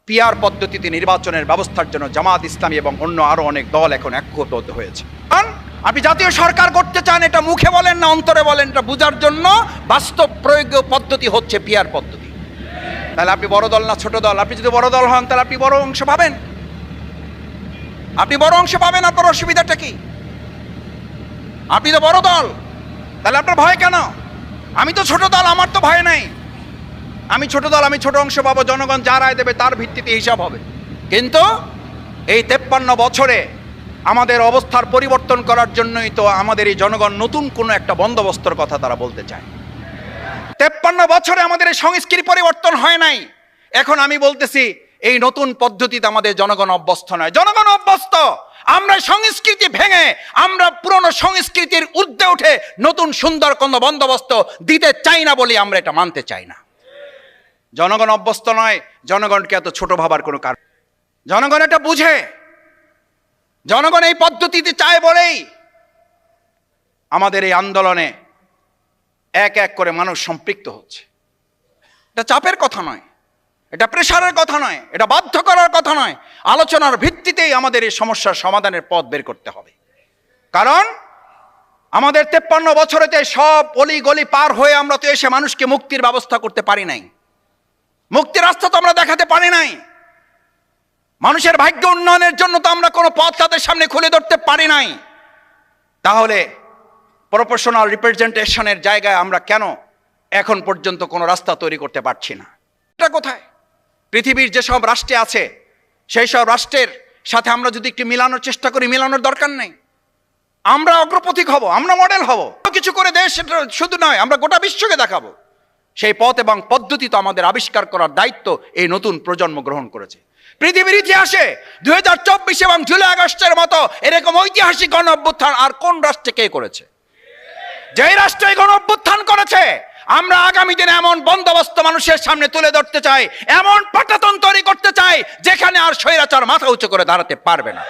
PR পদ্ধতিতে নির্বাচনের ব্যবস্থার জন্য জামাত ইসলামী এবং অন্য আরো অনেক দল এখন একগত হয়েছে। কারণ আপনি জাতীয় সরকার করতে চান, এটা মুখে বলেন না অন্তরে বলেন, এটা বোঝার জন্য বাস্তব প্রয়োগ পদ্ধতি হচ্ছে পিআর পদ্ধতি। তাহলে আপনি বড় দল না ছোট দল? আপনি যদি বড় দল হন তাহলে আপনি বড় অংশ পাবেন, আপনি বড় অংশ পাবেন। আপনার অসুবিধাটা কি? আপনি তো বড় দল, তাহলে আপনার ভয় কেন? আমি তো ছোট দল, আমার তো ভয় নাই। আমি ছোট দল, আমি ছোট অংশ পাবো, জনগণ যা রায় দেবে তার ভিত্তিতে হিসাব হবে। কিন্তু এই 53 বছরে আমাদের অবস্থার পরিবর্তন করার জন্যই তো আমাদের এই জনগণ নতুন কোনো একটা বন্দোবস্তর কথা তারা বলতে চায়। 53 বছরে আমাদের এই সংস্কৃতি পরিবর্তন হয় নাই। এখন আমি বলতেছি এই নতুন পদ্ধতিতে আমাদের জনগণ অভ্যস্ত নয়, জনগণ অভ্যস্ত। আমরা সংস্কৃতি ভেঙে, আমরা পুরনো সংস্কৃতির ঊর্ধ্বে উঠে নতুন সুন্দর কোনো বন্দোবস্ত দিতে চাই না বলে আমরা এটা মানতে চাই না। জনগণ অভ্যস্ত নয়, জনগণকে এত ছোট ভাবার কোনো কারণ। জনগণ এটা বুঝে, জনগণ এই পদ্ধতিতে চায় বলেই আমাদের এই আন্দোলনে এক এক করে মানুষ সম্পৃক্ত হচ্ছে। এটা চাপের কথা নয়, এটা প্রেসারের কথা নয়, এটা বাধ্য করার কথা নয়। আলোচনার ভিত্তিতেই আমাদের এই সমস্যার সমাধানের পথ বের করতে হবে। কারণ আমাদের 53 বছরেতে সব অলি গলি পার হয়ে আমরা তো এসে মানুষকে মুক্তির ব্যবস্থা করতে পারি নাই, মুক্তির রাস্তা তো আমরা দেখাতে পারি নাই। মানুষের ভাগ্য উন্নয়নের জন্য তো আমরা কোনো পথ তাদের সামনে খুলে ধরতে পারি নাই। তাহলে প্রপোর্শনাল রিপ্রেজেন্টেশনের জায়গায় আমরা কেন এখন পর্যন্ত কোনো রাস্তা তৈরি করতে পারছি না? এটা কোথায়? পৃথিবীর যেসব রাষ্ট্রে আছে সেই সব রাষ্ট্রের সাথে আমরা যদি একটু মিলানোর চেষ্টা করি, মিলানোর দরকার নেই। আমরা অগ্রপথিক হব, আমরা মডেল হব, কিছু করে দেশ শুধু নয়, আমরা গোটা বিশ্বকে দেখাবো। সেই পথ এবং পদ্ধতি তো আমাদের আবিষ্কার করার দায়িত্ব এই নতুন প্রজন্ম গ্রহণ করেছে। পৃথিবীর ইতিহাসে 2024 এবং জুলাই আগস্টের মতো এরকম ঐতিহাসিক গণ অভ্যুত্থান আর কোন রাষ্ট্রে কে করেছে? যেই রাষ্ট্রে গণ অভ্যুত্থান করেছে, আমরা আগামী দিনে এমন বন্দোবস্ত মানুষের সামনে তুলে ধরতে চাই, এমন পাটাতন তৈরি করতে চাই যেখানে আর স্বৈরাচার মাথা উঁচু করে দাঁড়াতে পারবে না।